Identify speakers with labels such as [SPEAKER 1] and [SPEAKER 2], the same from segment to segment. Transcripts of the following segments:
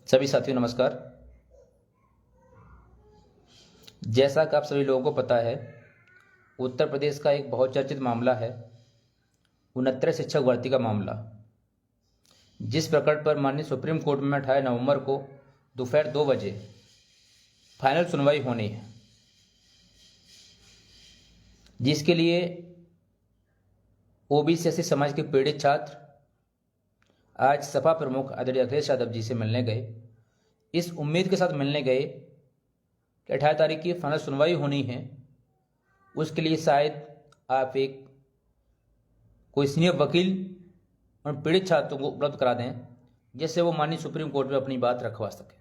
[SPEAKER 1] सभी साथियों नमस्कार। जैसा कि आप सभी लोगों को पता है, उत्तर प्रदेश का एक बहुत चर्चित मामला है 69 शिक्षक भर्ती का मामला, जिस प्रकरण पर माननीय सुप्रीम कोर्ट में 18 नवंबर को दोपहर 2 बजे फाइनल सुनवाई होनी है, जिसके लिए ओबीसी एससी समाज के पीड़ित छात्र आज सपा प्रमुख आदरणीय अखिलेश यादव जी से मिलने गए। इस उम्मीद के साथ मिलने गए कि 18 तारीख की फाइनल सुनवाई होनी है, उसके लिए शायद आप एक कोई सीनियर वकील और पीड़ित छात्रों को उपलब्ध करा दें, जिससे वो माननीय सुप्रीम कोर्ट में अपनी बात रखवा सकें।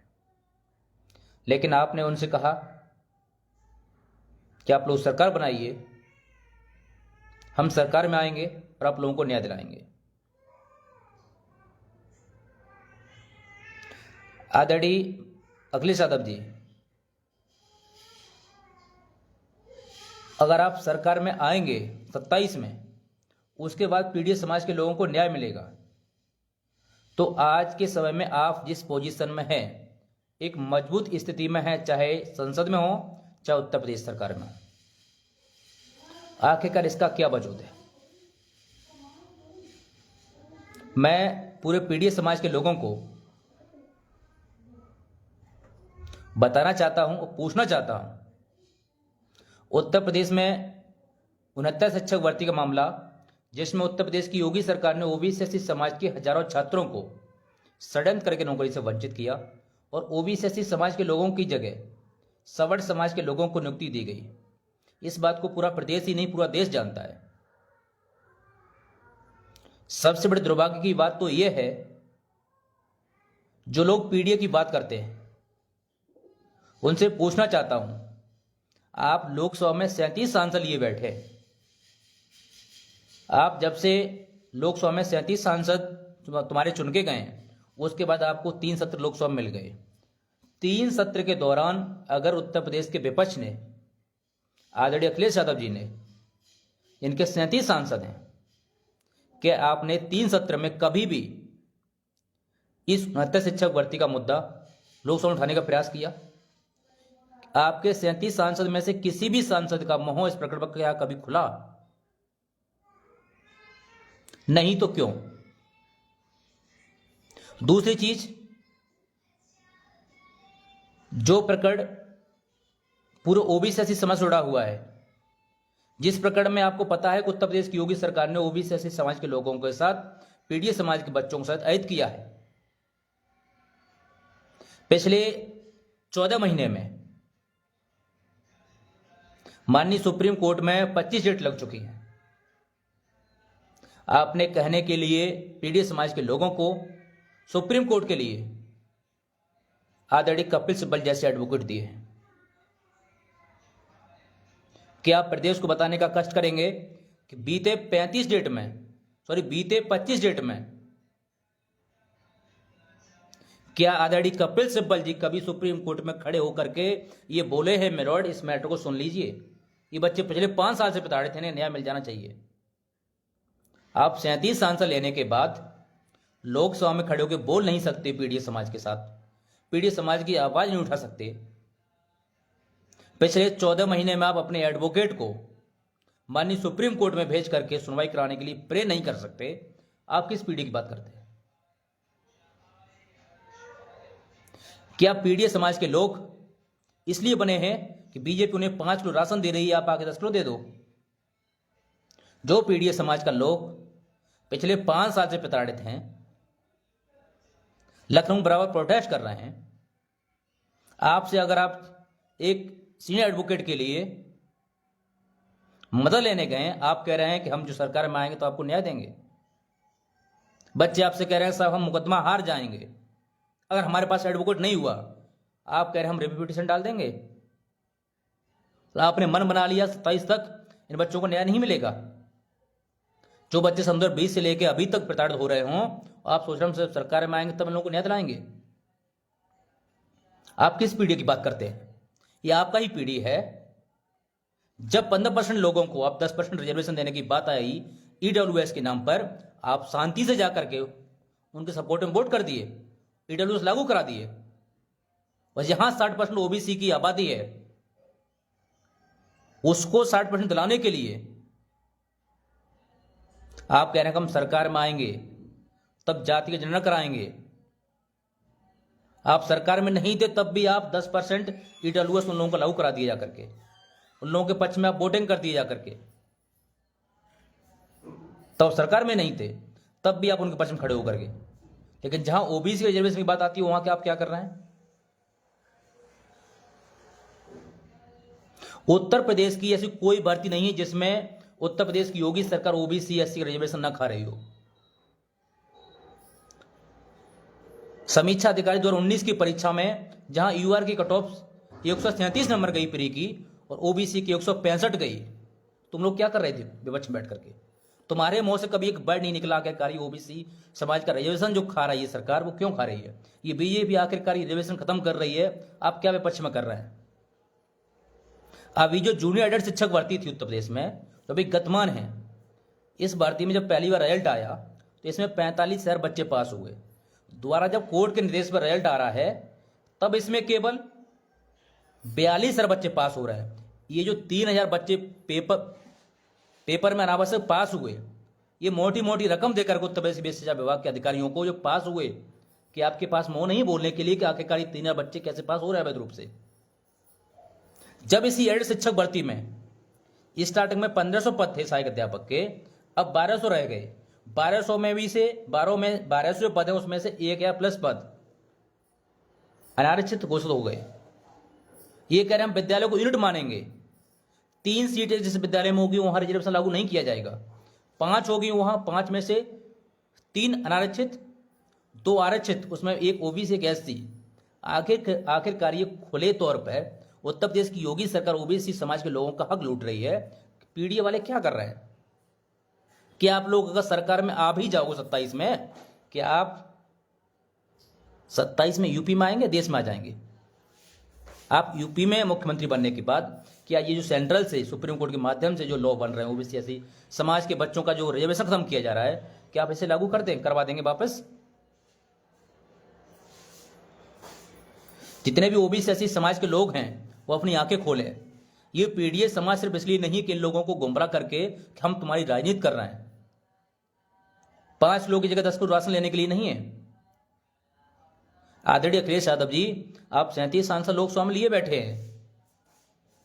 [SPEAKER 1] लेकिन आपने उनसे कहा कि आप लोग सरकार बनाइए, हम सरकार में आएंगे और आप लोगों को न्याय दिलाएंगे। आदरणीय अखिलेश यादव जी, अगर आप सरकार में आएंगे 27 में, उसके बाद पीड़ित समाज के लोगों को न्याय मिलेगा, तो आज के समय में आप जिस पोजीशन में हैं, एक मजबूत स्थिति में हैं, चाहे संसद में हो चाहे उत्तर प्रदेश सरकार में हो। आखिरकार इसका क्या वजूद है? मैं पूरे पीड़ित समाज के लोगों को बताना चाहता हूं और पूछना चाहता हूं, उत्तर प्रदेश में 69 शिक्षक भर्ती का मामला, जिसमें उत्तर प्रदेश की योगी सरकार ने ओबीसी एससी समाज के हजारों छात्रों को षड्यंत्र करके नौकरी से वंचित किया और ओबीसी एससी समाज के लोगों की जगह सवर्ण समाज के लोगों को नियुक्ति दी गई। इस बात को पूरा प्रदेश ही नहीं, पूरा देश जानता है। सबसे बड़े दुर्भाग्य की बात तो यह है, जो लोग पीडीए की बात करते हैं, उनसे पूछना चाहता हूं, आप लोकसभा में 37 सांसद लिए बैठे। आप जब से लोकसभा में 37 सांसद तुम्हारे चुन के गए, उसके बाद आपको 3 सत्र लोकसभा मिल गए। 3 सत्र के दौरान अगर उत्तर प्रदेश के विपक्ष ने, आदरणीय अखिलेश यादव जी ने, इनके 37 सांसद हैं, कि आपने 3 सत्र में कभी भी इस 69 शिक्षक भर्ती का मुद्दा लोकसभा में उठाने का प्रयास किया? आपके 37 सांसद में से किसी भी सांसद का मुंह इस प्रकरण पर क्या कभी खुला? नहीं तो क्यों? दूसरी चीज, जो प्रकरण पूरे ओबीसी एससी समाज से जुड़ा हुआ है, जिस प्रकरण में आपको पता है कि उत्तर प्रदेश की योगी सरकार ने ओबीसी एससी समाज के लोगों के साथ, पीड़ित समाज के बच्चों के साथ अयद किया है। पिछले 14 महीने में माननीय सुप्रीम कोर्ट में 25 डेट लग चुकी है। आपने कहने के लिए पीड़ित समाज के लोगों को, सुप्रीम कोर्ट के लिए आदरणीय कपिल सिब्बल जैसे एडवोकेट दिए हैं। क्या आप प्रदेश को बताने का कष्ट करेंगे कि बीते 25 डेट में क्या आदरणीय कपिल सिब्बल जी कभी सुप्रीम कोर्ट में खड़े होकर के ये बोले हैं, मेरॉड इस मैटर को सुन लीजिए, ये बच्चे पिछले 5 साल से प्रताड़ित हैं, इन्हें न्याय मिल जाना चाहिए। आप 37 सांसद लेने के बाद लोकसभा में खड़े होकर बोल नहीं सकते, पीड़ित समाज के साथ, पीड़ित समाज की आवाज नहीं उठा सकते। पिछले 14 महीने में आप अपने एडवोकेट को माननीय सुप्रीम कोर्ट में भेज करके सुनवाई कराने के लिए प्रे नहीं कर सकते। आप किस पीढ़ी की बात करते हैं? क्या पीड़ित समाज के लोग इसलिए बने हैं कि बीजेपी उन्हें 5 किलो राशन दे रही है, आप आके 10 किलो दे दो? जो पीड़ित समाज का लोग पिछले 5 साल से प्रताड़ित हैं, लखनऊ बराबर प्रोटेस्ट कर रहे हैं, आपसे अगर आप एक सीनियर एडवोकेट के लिए मदद लेने गए, आप कह रहे हैं कि हम जो सरकार में आएंगे तो आपको न्याय देंगे। बच्चे आपसे कह रहे हैं साहब हम मुकदमा हार जाएंगे अगर हमारे पास एडवोकेट नहीं हुआ। आप कह रहे हैं हम रिव्यू पिटीशन डाल देंगे। तो आपने मन बना लिया 27 तक इन बच्चों को न्याय नहीं मिलेगा। जो बच्चे सन 2020 से लेकर अभी तक प्रताड़ित हो रहे हों, आप सोच रहे हैं सरकार में आएंगे तब इन लोगों को न्याय दिलाएंगे। आप किस पीढ़ी की बात करते हैं? ये आपका ही पीढ़ी है। जब 15% लोगों को आप 10% रिजर्वेशन देने की बात आई ईडब्ल्यूएस के नाम पर, आप शांति से जाकर के उनके सपोर्ट में वोट कर दिए, ईडब्ल्यूएस लागू करा दिए। और जहां 60% ओबीसी की आबादी है, उसको 60% दिलाने के लिए आप कह रहे हैं कि हम सरकार में आएंगे तब जाति की जनगणना कराएंगे। आप सरकार में नहीं थे तब भी आप 10% ईडब्ल्यूएस उन लोगों को लागू करा दिए जाकर के, उन लोगों के पक्ष में आप वोटिंग कर दिए जाकर के। तब सरकार में नहीं थे तब भी आप उनके पक्ष में खड़े होकर के। लेकिन जहां ओबीसी रिजर्वेशन की बात आती है वहां के आप क्या कर रहे हैं? उत्तर प्रदेश की ऐसी कोई भर्ती नहीं है जिसमें उत्तर प्रदेश की योगी सरकार ओबीसी एससी रिजर्वेशन न खा रही हो। समीक्षा अधिकारी 2019 की परीक्षा में जहां यूआर की कट ऑफ 137 नंबर गई प्री की और ओबीसी की 165 गई, तुम लोग क्या कर रहे थे विपक्ष में बैठ करके? तुम्हारे मुंह से कभी एक वर्ड नहीं निकला आखिरकार ओबीसी समाज का रिजर्वेशन जो खा रही है सरकार, वो क्यों खा रही है? ये बीजेपी आखिरकार रिजर्वेशन खत्म कर रही है, आप क्या विपक्ष में कर रहे हैं? अभी जो जूनियर एडेड शिक्षक भर्ती थी उत्तर प्रदेश में, तो अभी गतमान है, इस भर्ती में जब पहली बार रिजल्ट आया तो इसमें 45,000 बच्चे पास हुए। दोबारा जब कोर्ट के निर्देश पर रिजल्ट आ रहा है तब इसमें केवल 42,000 बच्चे पास हो रहे हैं। ये जो 3,000 बच्चे पेपर में अनावश्यक पास हुए, ये मोटी मोटी रकम देकर उत्तर प्रदेश शिक्षा विभाग के अधिकारियों को जो पास हुए, कि आपके पास मुंह नहीं बोलने के लिए कि आखिरकार 3,000 बच्चे कैसे पास हो रहे हैं अवैध रूप से। जब इसी एडेड शिक्षक भर्ती में स्टार्टिंग में 1500 पद थे सहायक अध्यापक के, अब 1200 रह गए। 1200 में भी से 1200 जो पद है उसमें से 1,000+ पद अनारक्षित घोषित हो गए। ये कह रहे हैं हम विद्यालय को यूनिट मानेंगे। 3 सीटें जिस विद्यालय में होगी वहां रिजर्वेशन लागू नहीं किया जाएगा। 5 होगी, वहां 5 में से 3 अनारक्षित, 2 आरक्षित, उसमें एक ओबीसी एक एससी। आखिरकार ये खुले तौर पर उत्तर प्रदेश की योगी सरकार ओबीसी समाज के लोगों का हक लूट रही है। पीडीए वाले क्या कर रहे हैं कि आप लोग अगर सरकार में आ भी जाओगे 27 में, कि आप 27 में यूपी में आएंगे, देश में आ जाएंगे? आप यूपी में मुख्यमंत्री बनने के बाद क्या ये जो सेंट्रल से सुप्रीम कोर्ट के माध्यम से जो लॉ बन रहे हैं ओबीसी एससी समाज के बच्चों का जो रिजर्वेशन खत्म किया जा रहा है, क्या आप इसे लागू करवा देंगे वापस? जितने भी ओबीसी एससी समाज के लोग हैं वो अपनी आंखें खोलें। ये पीडीए समाज सिर्फ इसलिए नहीं कि इन लोगों को गुमराह करके कि हम तुम्हारी राजनीति कर रहे हैं, 5 लोग की जगह 10 को राशन लेने के लिए नहीं है। आदरणीय अखिलेश यादव जी, आप 37 सांसद लोकसभा में लिए बैठे हैं।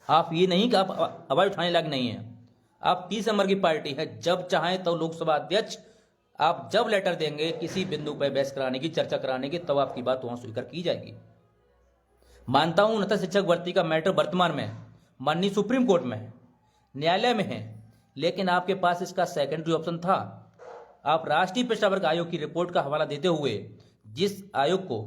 [SPEAKER 1] आप ये नहीं कि आप आवाज उठाने लायक नहीं है। आप 30 नंबर की पार्टी है, जब चाहें तो लोकसभा अध्यक्ष आप जब लेटर देंगे किसी बिंदु पर बहस कराने की, चर्चा कराने की, तब आपकी बात वहां स्वीकार की जाएगी। मानता हूं उन्नत शिक्षक भर्ती का मैटर वर्तमान में माननीय सुप्रीम कोर्ट में है, न्यायालय में है, लेकिन आपके पास इसका सेकेंडरी ऑप्शन था। आप राष्ट्रीय पिछड़ा वर्ग आयोग की रिपोर्ट का हवाला देते हुए, जिस आयोग को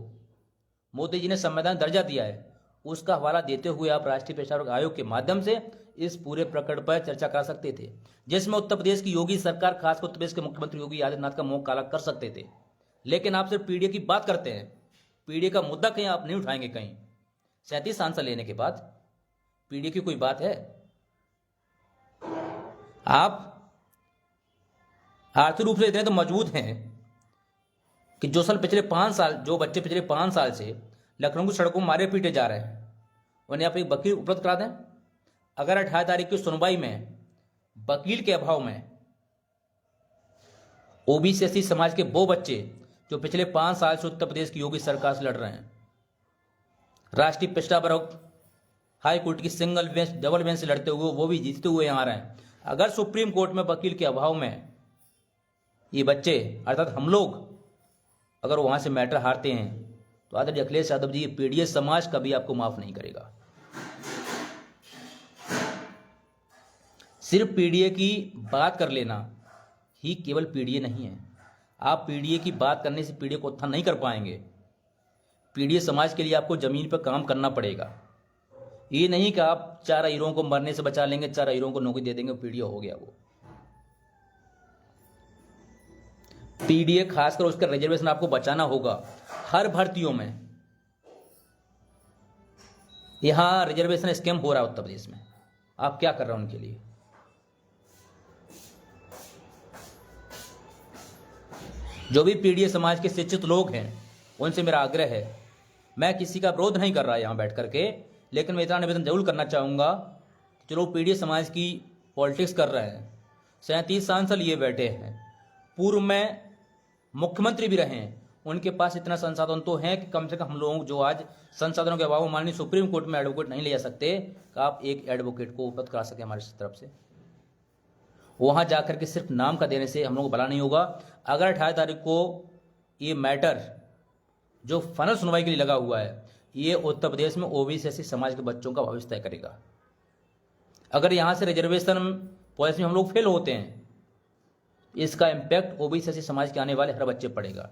[SPEAKER 1] मोदी जी ने संवैधानिक दर्जा दिया है, उसका हवाला देते हुए आप राष्ट्रीय पिछड़ा वर्ग आयोग के माध्यम से इस पूरे प्रकरण पर चर्चा कर सकते थे, जिसमें उत्तर प्रदेश की योगी सरकार, खासकर उत्तर प्रदेश के मुख्यमंत्री योगी आदित्यनाथ का मुंह काला कर सकते थे। लेकिन आप सिर्फ पीडीए की बात करते हैं, पीडीए का मुद्दा कहीं आप नहीं उठाएंगे। कहीं 37 सांसद लेने के बाद पीडीए की कोई बात है? आप आर्थिक रूप से इतने तो मजबूत हैं कि जो बच्चे पिछले 5 साल से लखनऊ की सड़कों में मारे पीटे जा रहे हैं, उन्हें आप एक वकील उपलब्ध करा दें। अगर 18 तारीख की सुनवाई में वकील के अभाव में ओबीसी एससी समाज के वो बच्चे जो पिछले 5 साल से उत्तर प्रदेश की योगी सरकार से लड़ रहे हैं, राष्ट्रीय पिछड़ा वर्ग हाई कोर्ट की सिंगल बेंच डबल बेंच से लड़ते हुए, वो भी जीतते हुए यहाँ आ रहे हैं, अगर सुप्रीम कोर्ट में वकील के अभाव में ये बच्चे अर्थात हम लोग अगर वहां से मैटर हारते हैं, तो आदरणीय अखिलेश यादव जी, पीडीए समाज कभी आपको माफ नहीं करेगा। सिर्फ पीडीए की बात कर लेना ही केवल पीडीए नहीं है। आप पीडीए की बात करने से पीडीए को उत्थान नहीं कर पाएंगे। पीडीए समाज के लिए आपको जमीन पर काम करना पड़ेगा। ये नहीं कि आप 4 हीरों को मरने से बचा लेंगे, 4 हीरों को नौकरी दे देंगे, पीडीए हो गया। वो पीडीए खासकर उसका रिजर्वेशन आपको बचाना होगा हर भर्तियों में। यहां रिजर्वेशन स्कैम हो रहा है उत्तर प्रदेश में, आप क्या कर रहे हैं उनके लिए? जो भी पीडीए समाज के शिक्षित लोग हैं, उनसे मेरा आग्रह है मैं किसी का विरोध नहीं कर रहा यहाँ बैठ करके, लेकिन मैं इतना निवेदन जरूर करना चाहूँगा, चलो पीड़ित समाज की पॉलिटिक्स कर रहे हैं, 37 सांसद लिए बैठे हैं, पूर्व में मुख्यमंत्री भी रहे हैं, उनके पास इतना संसाधन तो है कि कम से कम हम लोग जो आज संसाधनों के अभाव माननीय सुप्रीम कोर्ट में एडवोकेट नहीं ले जा सकते, कि आप एक एडवोकेट को उपलब्ध करा सके हमारी तरफ से। वहां जाकर के सिर्फ नाम का देने से हम लोग को भला नहीं होगा। अगर 18 तारीख को ये मैटर जो फाइनल सुनवाई के लिए लगा हुआ है, ये उत्तर प्रदेश में ओबीसी एससी समाज के बच्चों का भविष्य तय करेगा। अगर यहां से रिजर्वेशन पॉलिसी में हम लोग फेल होते हैं, इसका इंपैक्ट ओबीसी एससी समाज के आने वाले हर बच्चे पड़ेगा।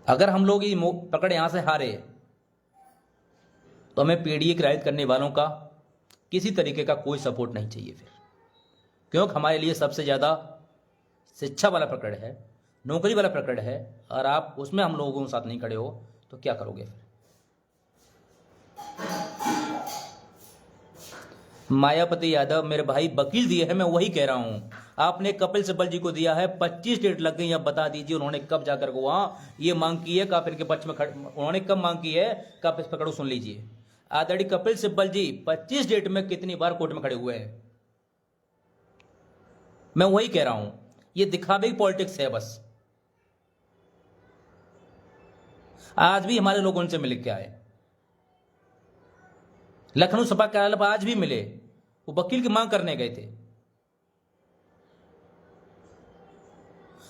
[SPEAKER 1] अगर हम लोग ये पकड़ यहां से हारे, तो हमें पीडीए की राइट करने वालों का किसी तरीके का कोई सपोर्ट नहीं चाहिए फिर, क्योंकि हमारे लिए सबसे ज़्यादा शिक्षा वाला प्रकरण है, नौकरी वाला प्रकरण है, और आप उसमें हम लोगों के साथ नहीं खड़े हो तो क्या करोगे फिर। मायावती यादव मेरे भाई वकील दिए हैं, मैं वही कह रहा हूं। आपने कपिल सिब्बल जी को दिया है, 25 डेट लग गई। अब बता दीजिए उन्होंने कब जाकर वहां ये मांग की है, कब इनके पक्ष में उन्होंने कब मांग की है, कब इस पकड़ो सुन लीजिए। आदरणीय कपिल सिब्बल जी 25 डेट में कितनी बार कोर्ट में खड़े हुए हैं। मैं वही कह रहा हूं, ये दिखावे की पॉलिटिक्स है बस। आज भी हमारे लोग उनसे मिल के आए, लखनऊ सपा कार्यालय पर आज भी मिले, वो वकील की मांग करने गए थे।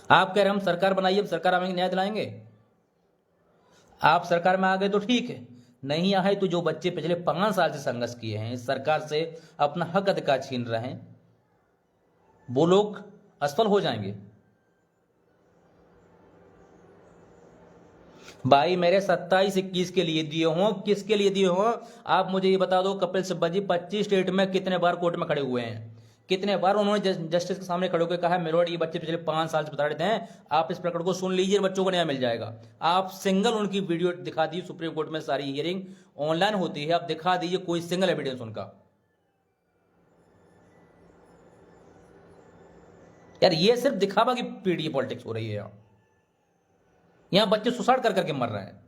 [SPEAKER 1] आप कह रहे हम सरकार बनाइए, हम सरकार आएंगे न्याय दिलाएंगे। आप सरकार में आ गए तो ठीक है, नहीं आए तो जो बच्चे पिछले 5 साल से संघर्ष किए हैं, इस सरकार से अपना हक अधिकार छीन रहे हैं, वो लोग असफल हो जाएंगे। भाई मेरे 27-21 के लिए दिए हो, किसके लिए दिए हो आप मुझे ये बता दो। कपिल सिब्बल जी 25 स्टेट में कितने बार कोर्ट में खड़े हुए हैं, कितने बार उन्होंने जस्टिस के सामने खड़े होकर कहा मेरे ये बच्चे पिछले 5 साल से बता रहे थे, आप इस प्रकरण को सुन लीजिए, बच्चों को न्याय मिल जाएगा। आप सिंगल उनकी वीडियो दिखा दी, सुप्रीम कोर्ट में सारी हियरिंग ऑनलाइन होती है, आप दिखा दीजिए कोई सिंगल एविडेंस उनका। यार ये सिर्फ दिखावा की पीढ़ी पॉलिटिक्स हो रही है। यहां बच्चे सुसाइड कर करके मर रहे हैं।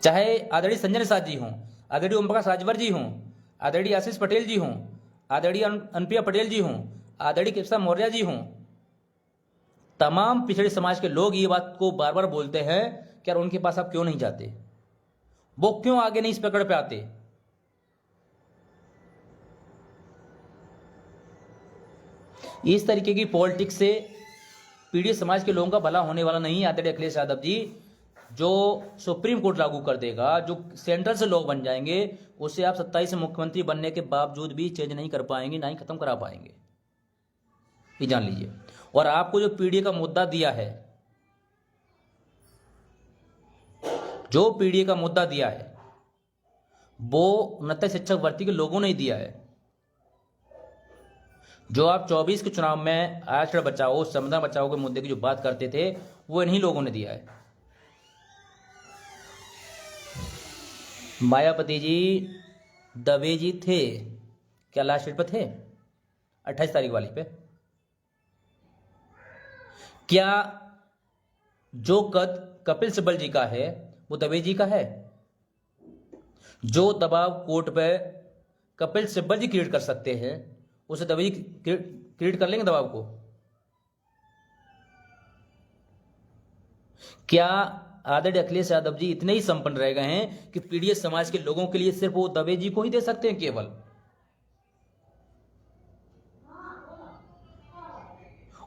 [SPEAKER 1] चाहे आदरणीय संजय निषाद जी हों, आदरणीय ओम प्रकाश राजभर जी हों, आदरणीय आशीष पटेल जी हों, आदरणीय अनुप्रिया पटेल जी हों, आदरणीय कृष्णा मौर्य जी हों, तमाम पिछड़े समाज के लोग ये बात को बार बार बोलते हैं कि यार उनके पास आप क्यों नहीं जाते, वो क्यों आगे नहीं इस पकड़ पे आते। इस तरीके की पॉलिटिक्स से पीड़ित समाज के लोगों का भला होने वाला नहीं। आदरणीय अखिलेश यादव जी, जो सुप्रीम कोर्ट लागू कर देगा, जो सेंट्रल से लॉ बन जाएंगे, उससे आप 27 से मुख्यमंत्री बनने के बावजूद भी चेंज नहीं कर पाएंगे, ना ही खत्म करा पाएंगे, ये जान लीजिए। और आपको जो पीडीए का मुद्दा दिया है, जो पीडीए का मुद्दा दिया है, वो उन्नत शिक्षक भर्ती के लोगों ने ही दिया है। जो आप 24 के चुनाव में आरक्षण बचाओ, संविधान बचाओ के मुद्दे की जो बात करते थे, वो इन्हीं लोगों ने दिया है। मायावती जी दवे जी थे क्या लास्ट डेट पर थे 28 तारीख वाली पे? क्या जो कद कपिल सिब्बल जी का है वो दवे जी का है? जो दबाव कोर्ट पे कपिल सिब्बल जी क्रिएट कर सकते हैं, उसे दवे जी क्रिएट कर लेंगे दबाव को? क्या आदरणीय अखिलेश यादव जी इतने ही संपन्न रह गए हैं कि पीड़ित समाज के लोगों के लिए सिर्फ वो दवे जी को ही दे सकते हैं केवल?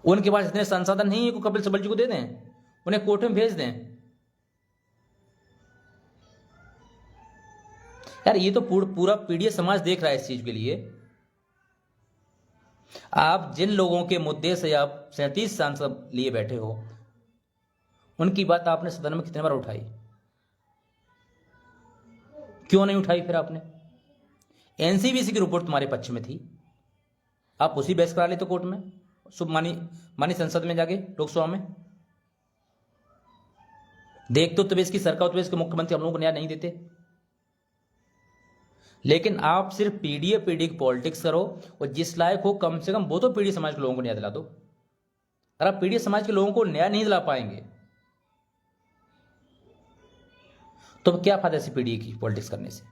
[SPEAKER 1] उनके पास इतने संसाधन नहीं है कि कपिल सिब्बल जी को दे दें, उन्हें कोर्ट में भेज दें? यार ये तो पूरा पीड़ित समाज देख रहा है इस चीज के लिए। आप जिन लोगों के मुद्दे से आप 37 सांसद लिए बैठे हो, उनकी बात आपने सदन में कितने बार उठाई? क्यों नहीं उठाई फिर आपने? एनसीबीसी की रिपोर्ट तुम्हारे पक्ष में थी, आप उसी बहस करा लेते कोर्ट में, मानी संसद में जाके, लोकसभा में। देख तो उत्तर की सरकार, उत्तर के मुख्यमंत्री हम लोगों को न्याय नहीं देते, लेकिन आप सिर्फ पीडीए की पॉलिटिक्स करो, और जिस लायक हो कम से कम वो तो पीड़ित समाज के लोगों को न्याय दिला दो। अगर आप पीड़ित समाज के लोगों को न्याय नहीं दिला पाएंगे तो क्या फायदा ऐसी पीढ़ी की पॉलिटिक्स करने से।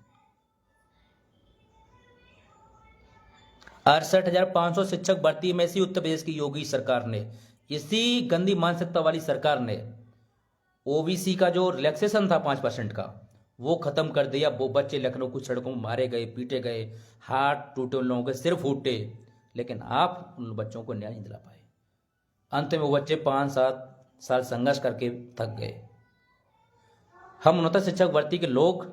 [SPEAKER 1] 68,500 शिक्षक भर्ती में इसी उत्तर प्रदेश की योगी सरकार ने, इसी गंदी मानसिकता वाली सरकार ने ओबीसी का जो रिलैक्सेशन था 5% का वो खत्म कर दिया। वो बच्चे लखनऊ की सड़कों में मारे गए, पीटे गए, हाथ टूटे, उन लोगों के सिर फूटे, लेकिन आप उन बच्चों को न्याय नहीं दिला पाए। अंत में वो बच्चे 5-7 साल संघर्ष करके थक गए। हम उन्नत शिक्षक भर्ती के लोग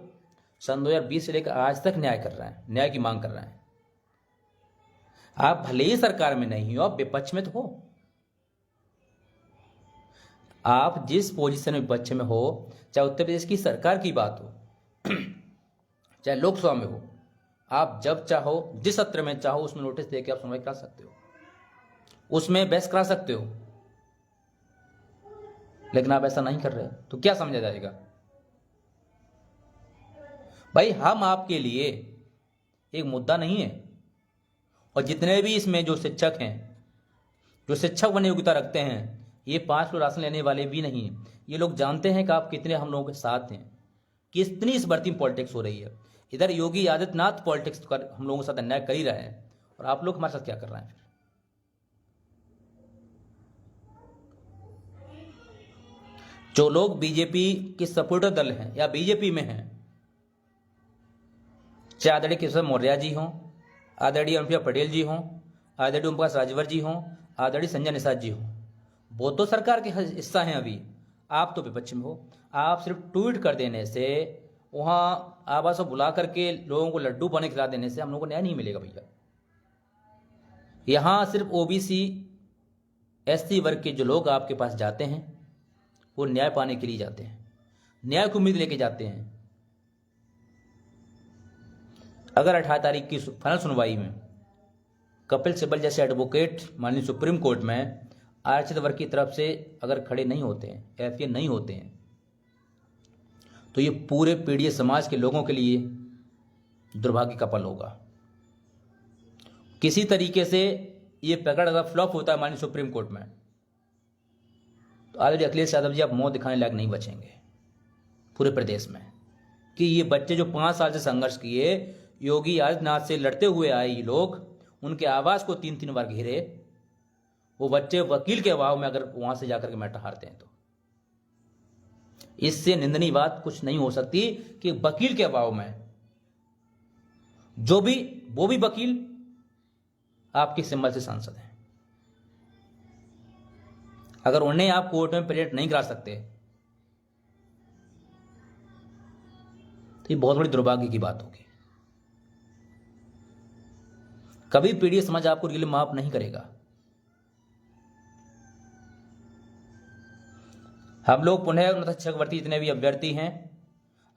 [SPEAKER 1] सन 2020 से लेकर आज तक न्याय कर रहे हैं, न्याय की मांग कर रहे हैं। आप भले ही सरकार में नहीं हो, आप विपक्ष में तो हो। आप जिस पोजीशन में विपक्ष में हो, चाहे उत्तर प्रदेश की सरकार की बात हो चाहे लोकसभा में हो, आप जब चाहो जिस सत्र में चाहो उसमें नोटिस देकर आप सुनवाई करा सकते हो, उसमें बहस करा सकते हो, लेकिन आप ऐसा नहीं कर रहे तो क्या समझा जाएगा। भाई हम आपके लिए एक मुद्दा नहीं है। और जितने भी इसमें जो शिक्षक हैं, जो शिक्षक बनने योग्यता रखते हैं, ये 5 किलो राशन लेने वाले भी नहीं हैं। ये लोग जानते हैं कि आप कितने हम लोगों के साथ हैं, कितनी इस भर्ती में पॉलिटिक्स हो रही है। इधर योगी आदित्यनाथ पॉलिटिक्स कर हम लोगों के साथ अन्याय कर ही रहे हैं, और आप लोग हमारे साथ क्या कर रहे हैं फिर। जो लोग बीजेपी के सपोर्टर दल हैं या बीजेपी में हैं, चाहे आदरणीय केशव मौर्य जी हों, आदरणीय अनुप्रिया पटेल जी हों, आदरणीय ओम प्रकाश राजभर जी हों, आदरणीय संजय निषाद जी हों, वो तो सरकार के हिस्सा हैं अभी, आप तो विपक्ष में हो। आप सिर्फ ट्वीट कर देने से, वहाँ आवास को बुला करके लोगों को लड्डू बने खिला देने से हम लोगों को न्याय नहीं मिलेगा भैया। यहाँ सिर्फ ओबीसी एससी वर्ग के जो लोग आपके पास जाते हैं वो न्याय पाने के लिए जाते हैं, न्याय की उम्मीद लेके जाते हैं। अगर 18 तारीख की फाइनल सुनवाई में कपिल सिब्बल जैसे एडवोकेट माननीय सुप्रीम कोर्ट में आरक्षित वर्ग की तरफ से अगर खड़े नहीं होते हैं, एफए नहीं होते हैं, तो ये पूरे पीड़ित समाज के लोगों के लिए दुर्भाग्य का पल होगा। किसी तरीके से ये प्रकरण अगर फ्लॉप होता है माननीय सुप्रीम कोर्ट में, तो आदरणीय अखिलेश यादव जी आप मुंह दिखाने लायक नहीं बचेंगे पूरे प्रदेश में, कि ये बच्चे जो 5 साल से संघर्ष किए, योगी आदित्यनाथ से लड़ते हुए आए, ये लोग उनके आवाज को 3-3 बार घेरे, वो बच्चे वकील के अभाव में अगर वहां से जाकर के मैटर हारते हैं तो इससे निंदनीय बात कुछ नहीं हो सकती कि वकील के अभाव में वो भी वकील आपके सिंबल से सांसद हैं, अगर उन्हें आप कोर्ट में प्रेजेंट नहीं करा सकते तो ये बहुत बड़ी दुर्भाग्य की बात होगी। कभी पीड़ित समाज आपको रियल माफ नहीं करेगा। हम लोग पुनः उन्नत शिक्षक भर्ती जितने भी अभ्यर्थी हैं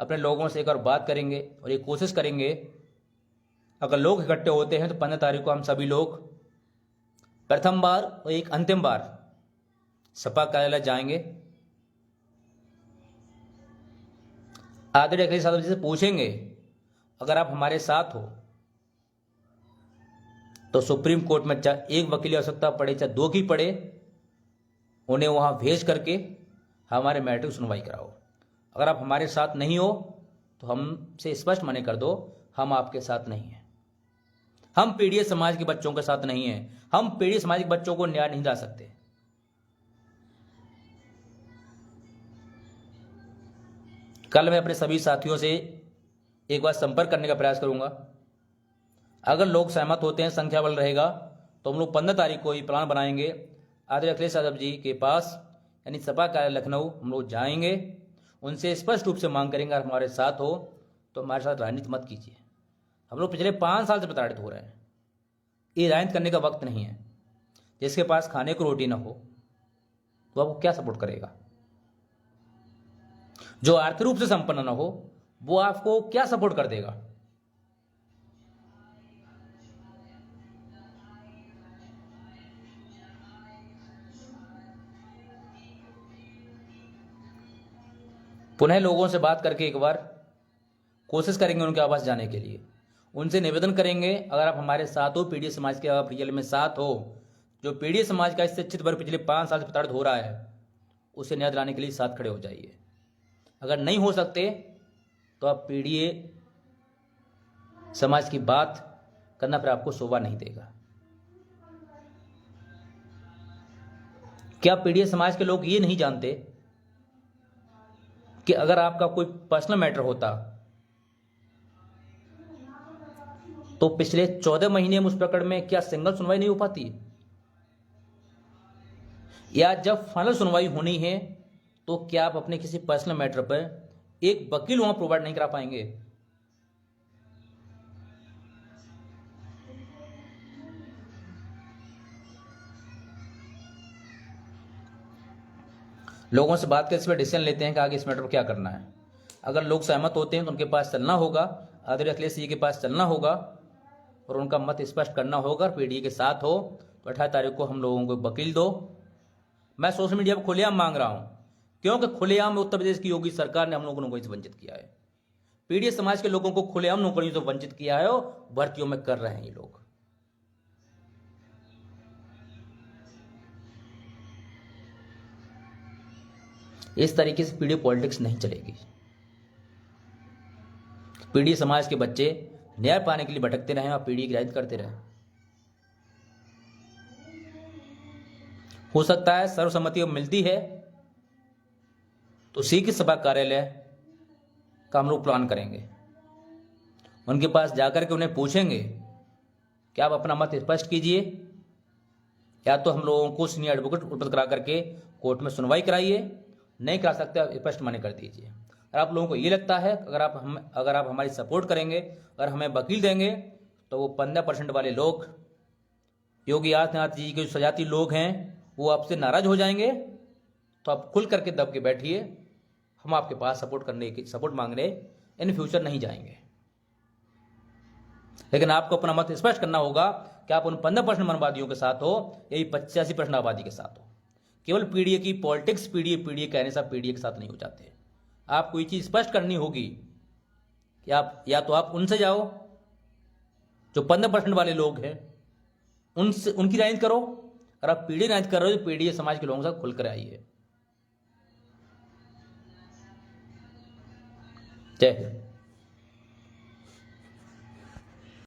[SPEAKER 1] अपने लोगों से एक बार बात करेंगे और ये कोशिश करेंगे, अगर लोग इकट्ठे होते हैं तो 15 तारीख को हम सभी लोग प्रथम बार और एक अंतिम बार सपा कार्यालय जाएंगे। आदरणीय अखिलेश यादव जी से पूछेंगे, अगर आप हमारे साथ हो तो सुप्रीम कोर्ट में चाहे एक वकील की आवश्यकता पड़े चाहे 2 की पड़े, उन्हें वहां भेज करके हमारे मैटर की सुनवाई कराओ। अगर आप हमारे साथ नहीं हो तो हमसे स्पष्ट मना कर दो, हम आपके साथ नहीं हैं। हम पीड़ित समाज के बच्चों के साथ नहीं हैं। हम पीड़ित समाज के बच्चों को न्याय नहीं दिला सकते। कल मैं अपने सभी साथियों से एक बार संपर्क करने का प्रयास करूंगा। अगर लोग सहमत होते हैं, संख्या बल रहेगा, तो हम लोग 15 तारीख को ये प्लान बनाएंगे। आदरणीय अखिलेश यादव जी के पास यानी सपा कार्यालय लखनऊ हम लोग जाएंगे, उनसे स्पष्ट रूप से मांग करेंगे, अगर हमारे साथ हो तो हमारे साथ राजनीति मत कीजिए। हम लोग पिछले 5 साल से प्रताड़ित हो रहे हैं। ये राजनीति करने का वक्त नहीं है। जिसके पास खाने को रोटी ना हो तो आपको क्या सपोर्ट करेगा? जो आर्थिक रूप से संपन्न ना हो वो आपको क्या सपोर्ट कर देगा? पुनः लोगों से बात करके एक बार कोशिश करेंगे उनके आवास जाने के लिए। उनसे निवेदन करेंगे, अगर आप हमारे साथ हो, पीड़ित समाज के आप रियल में साथ हो, जो पीड़ित समाज का इससे चित वर्ग पिछले 5 साल से प्रताड़ित हो रहा है, उसे न्याय दिलाने के लिए साथ खड़े हो जाइए। अगर नहीं हो सकते तो आप पीड़ित समाज की बात करना फिर आपको शोभा नहीं देगा। क्या पीड़ित समाज के लोग ये नहीं जानते कि अगर आपका कोई पर्सनल मैटर होता तो पिछले 14 महीने में उस प्रकरण में क्या सिंगल सुनवाई नहीं हो पाती, या जब फाइनल सुनवाई होनी है तो क्या आप अपने किसी पर्सनल मैटर पर एक वकील वहां प्रोवाइड नहीं करा पाएंगे? लोगों से बात करके इस पर डिसीजन लेते हैं कि आगे इस मैटर पर क्या करना है। अगर लोग सहमत होते हैं तो उनके पास चलना होगा, आदरणीय अखिलेश जी के पास चलना होगा और उनका मत स्पष्ट करना होगा। पीडीए के साथ हो तो 18 तारीख को हम लोगों को वकील दो। मैं सोशल मीडिया पर खुलेआम मांग रहा हूं, क्योंकि खुलेआम उत्तर प्रदेश की योगी सरकार ने हम लोगों को नौकरी से वंचित किया है। पीडीए समाज के लोगों को खुलेआम नौकरियों से वंचित किया है और भर्तियों में कर रहे हैं ये लोग। इस तरीके से पीडीए पॉलिटिक्स नहीं चलेगी। पीडीए समाज के बच्चे न्याय पाने के लिए भटकते रहे और पीडीए की राजनीति करते रहे। हो सकता है सर्वसम्मति मिलती है तो शीघ्र सभा कार्यालय का हम लोग प्लान करेंगे। उनके पास जाकर के उन्हें पूछेंगे कि आप अपना मत स्पष्ट कीजिए, या तो हम लोगों को सीनियर एडवोकेट उपलब्ध करा करके कोर्ट में सुनवाई कराइए, नहीं करा सकते आप स्पष्ट मना कर दीजिए। अगर आप लोगों को ये लगता है अगर आप हमारी सपोर्ट करेंगे, अगर हमें वकील देंगे, तो वो 15% वाले लोग, योगी आदित्यनाथ जी के जो सजाती लोग हैं, वो आपसे नाराज हो जाएंगे। तो आप खुल करके दब के बैठिए, हम आपके पास सपोर्ट मांगने इन फ्यूचर नहीं जाएंगे। लेकिन आपको अपना मत स्पष्ट करना होगा कि आप उन 15% मनवादियों के साथ हो, यही 85% आबादी के साथ हो। केवल पीडीए की पॉलिटिक्स, पीडीए कहने से पीडीए के साथ नहीं हो जाते। आपको ये चीज स्पष्ट करनी होगी कि आप या तो आप उनसे जाओ जो 15% वाले लोग हैं, उनकी राजनीति करो। अगर आप पीडीए राजनीति कर रहे हो तो पीडीए समाज के लोगों के साथ खुलकर आइए। जय हिंद।